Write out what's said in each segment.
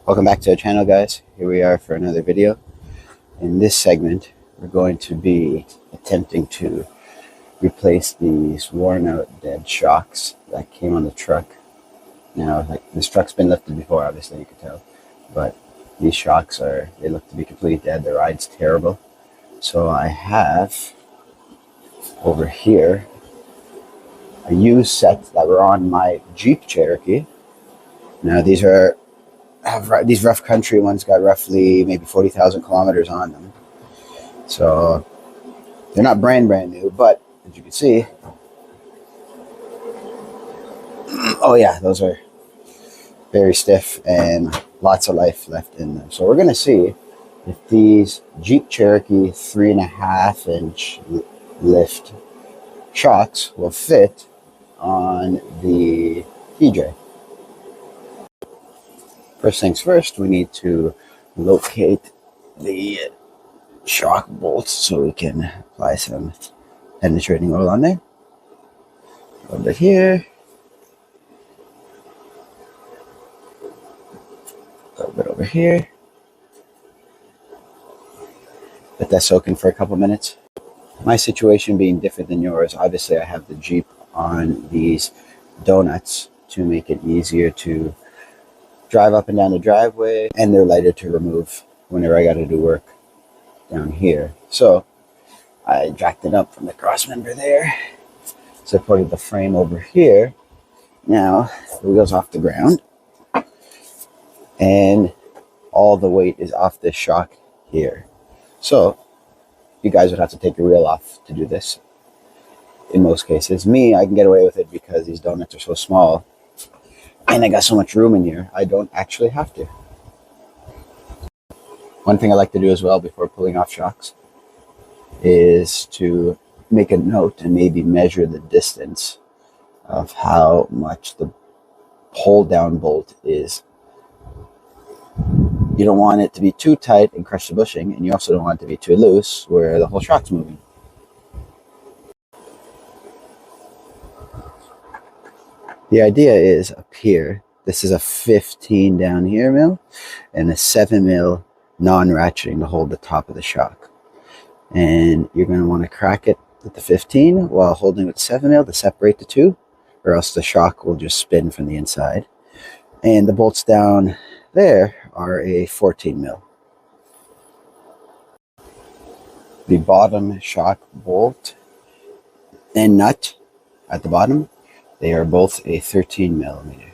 Welcome back to our channel, guys. Here we are for another video. In this segment, we're going to be attempting to replace these worn out dead shocks that came on the truck. Now, this truck's been lifted before, obviously, you can tell, but these shocks they look to be completely dead. The ride's terrible. So I have over here a used set that were on my Jeep Cherokee. Now these rough country ones got roughly maybe 40,000 kilometers on them. So they're not brand new, but as you can see, oh yeah, those are very stiff and lots of life left in them. So we're going to see if these Jeep Cherokee 3.5-inch lift shocks will fit on the TJ. First things first, we need to locate the shock bolts so we can apply some penetrating oil on there. A little bit here. A little bit over here. Let that soak in for a couple minutes. My situation being different than yours, obviously I have the Jeep on these donuts to make it easier to drive up and down the driveway, and they're lighter to remove whenever I got to do work down here. So I jacked it up from the cross member there, supported the frame over here. Now the wheel's off the ground and all the weight is off this shock here. So you guys would have to take your wheel off to do this in most cases. Me, I can get away with it because these donuts are so small and I got so much room in here, I don't actually have to. One thing I like to do as well before pulling off shocks is to make a note and maybe measure the distance of how much the pull down bolt is. You don't want it to be too tight and crush the bushing, and you also don't want it to be too loose where the whole shock's moving. The idea is up here, this is a 15 down here mil and a 7 mil non-ratcheting to hold the top of the shock. And you're going to want to crack it with the 15 while holding with 7 mil to separate the two, or else the shock will just spin from the inside. And the bolts down there are a 14 mil. The bottom shock bolt and nut at the bottom, they are both a 13 millimeter.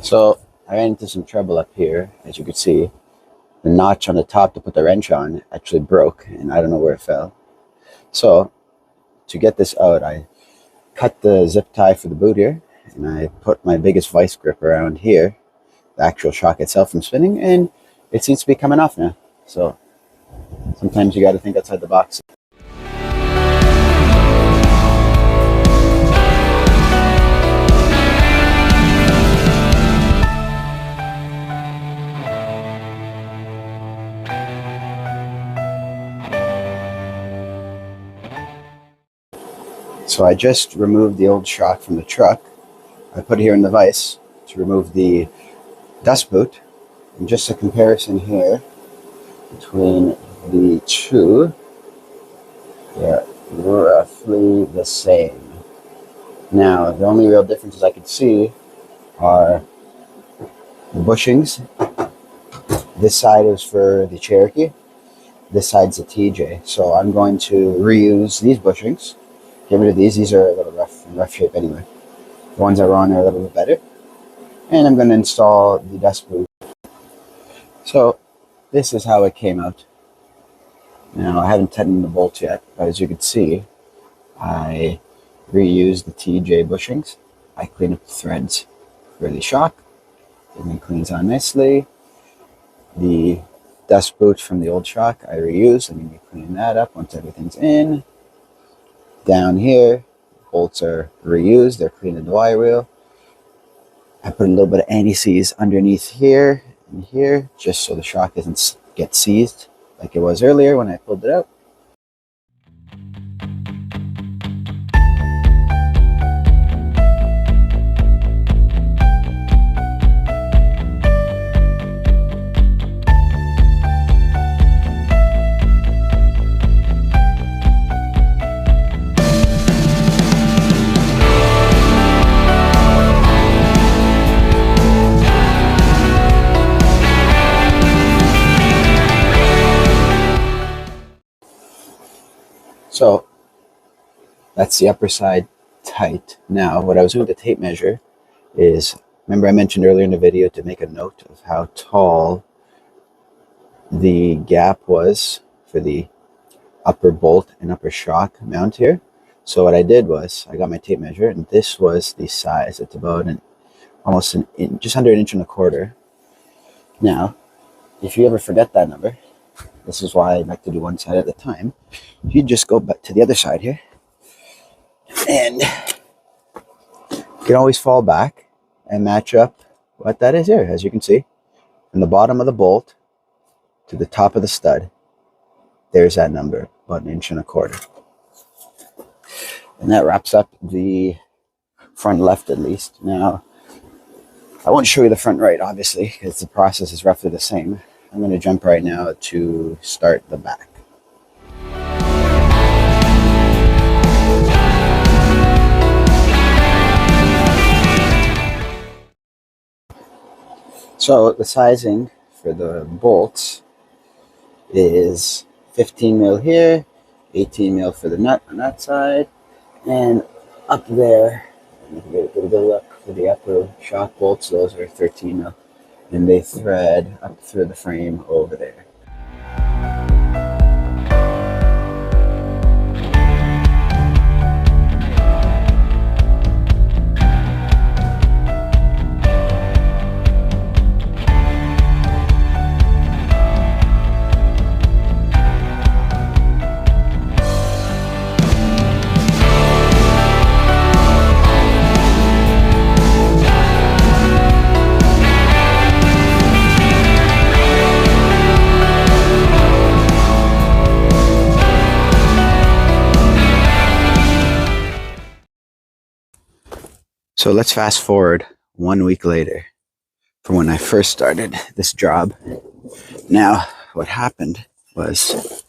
So I ran into some trouble up here. As you can see, the notch on the top to put the wrench on actually broke, and I don't know where it fell. So to get this out, I cut the zip tie for the boot here, and I put my biggest vice grip around here, the actual shock itself from spinning, and it seems to be coming off now. So sometimes you got to think outside the box. So I just removed the old shock from the truck. I put it here in the vise to remove the dust boot. And just a comparison here between the two, they're roughly the same. Now, the only real differences I could see are the bushings. This side is for the Cherokee. This side's the TJ. So I'm going to reuse these bushings. Get rid of these. These are a little rough shape anyway. The ones that were on are a little bit better. And I'm going to install the dust boot. So this is how it came out. Now, I haven't tightened the bolts yet, but as you can see, I reused the TJ bushings. I cleaned up the threads for the shock. It cleans on nicely. The dust boot from the old shock I reused. I'm going to be cleaning that up once everything's in. Down here, bolts are reused. They're cleaned in the wire wheel. I put a little bit of anti-seize underneath here and here, just so the shock doesn't get seized like it was earlier when I pulled it out. So that's the upper side tight. Now, what I was doing with the tape measure is, remember I mentioned earlier in the video to make a note of how tall the gap was for the upper bolt and upper shock mount here. So what I did was I got my tape measure, and this was the size. It's about almost just under 1.25 inches. Now, if you ever forget that number, this is why I like to do one side at a time. You just go back to the other side here, and you can always fall back and match up what that is here. As you can see, from the bottom of the bolt to the top of the stud, there's that number, about 1.25 inches. And that wraps up the front left, at least. Now, I won't show you the front right, obviously, because the process is roughly the same. I'm going to jump right now to start the back. So the sizing for the bolts is 15 mil here, 18 mil for the nut on that side, and up there, get a good look for the upper shock bolts, those are 13 mil, and they thread up through the frame over there. So let's fast forward 1 week later from when I first started this job. Now, what happened was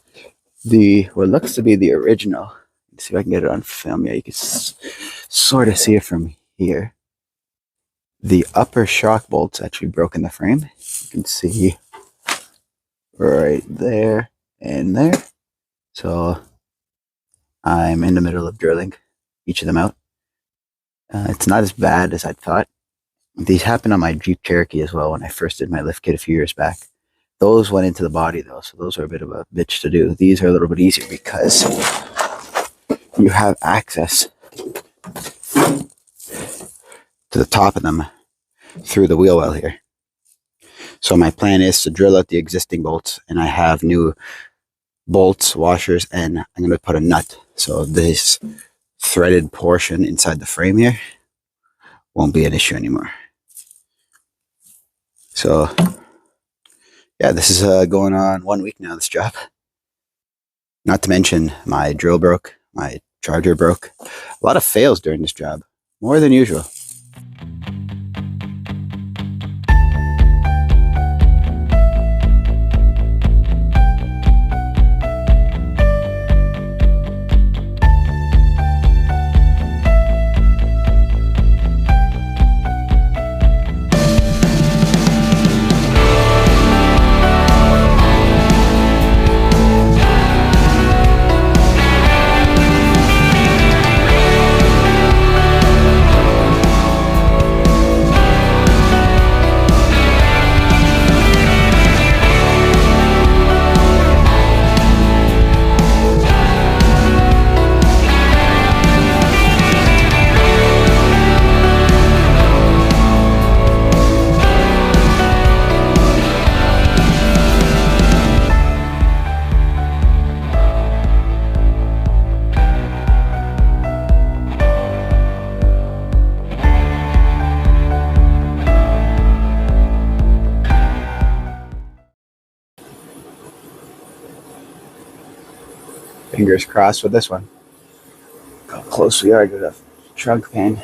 what looks to be the original. Let's see if I can get it on film. Yeah, you can sort of see it from here. The upper shock bolts actually broke in the frame. You can see right there and there. So I'm in the middle of drilling each of them out. It's not as bad as I thought. These happened on my Jeep Cherokee as well when I first did my lift kit a few years back. Those went into the body though, so those are a bit of a bitch to do. These are a little bit easier because you have access to the top of them through the wheel well here. So my plan is to drill out the existing bolts, and I have new bolts, washers, and I'm going to put a nut. So this threaded portion inside the frame here won't be an issue anymore. So yeah, this is going on 1 week now, this job. Not to mention my drill broke, my charger broke. A lot of fails during this job, more than usual. Fingers crossed with this one. Look how close we are to the trunk pan.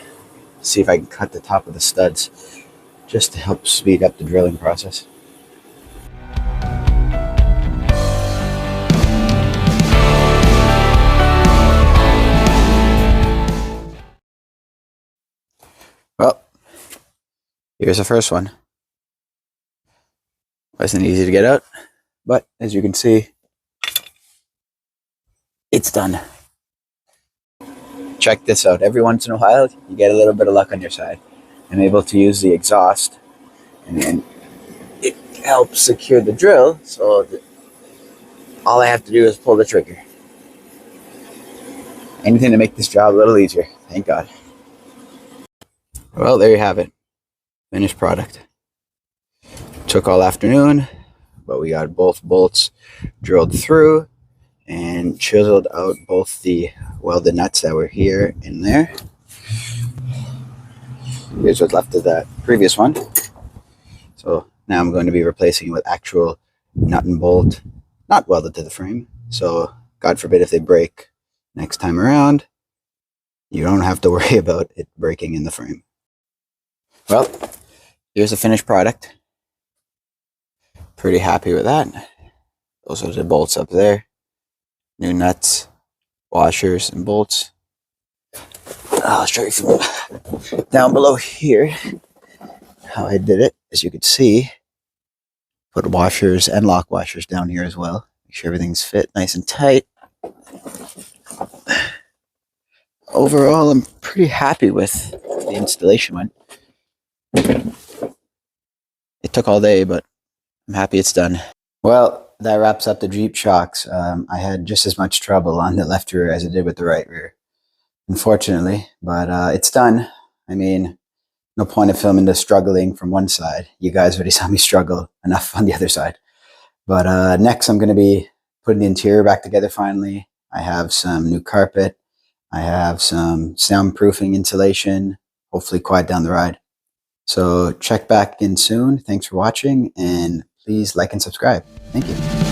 See if I can cut the top of the studs just to help speed up the drilling process. Well, here's the first one. Wasn't easy to get out, but as you can see, it's done. Check this out. Every once in a while, you get a little bit of luck on your side. I'm able to use the exhaust, and then it helps secure the drill, so that all I have to do is pull the trigger. Anything to make this job a little easier. Thank God. Well, there you have it. Finished product. Took all afternoon, but we got both bolts drilled through and chiseled out both the welded nuts that were here and there. Here's what's left of that previous one. So now I'm going to be replacing it with actual nut and bolt, not welded to the frame. So God forbid if they break next time around, you don't have to worry about it breaking in the frame. Well, here's the finished product. Pretty happy with that. Those are the bolts up there. New nuts, washers, and bolts. I'll show you from down below here how I did it. As you can see, put washers and lock washers down here as well. Make sure everything's fit nice and tight. Overall, I'm pretty happy with the installation one. It took all day, but I'm happy it's done. Well, that wraps up the Jeep shocks. I had just as much trouble on the left rear as I did with the right rear, unfortunately, but it's done. I mean, no point of filming the struggling from one side. You guys already saw me struggle enough on the other side. But next, I'm going to be putting the interior back together finally. I have some new carpet. I have some soundproofing insulation, hopefully quiet down the ride. So check back in soon. Thanks for watching, and please like and subscribe. Thank you.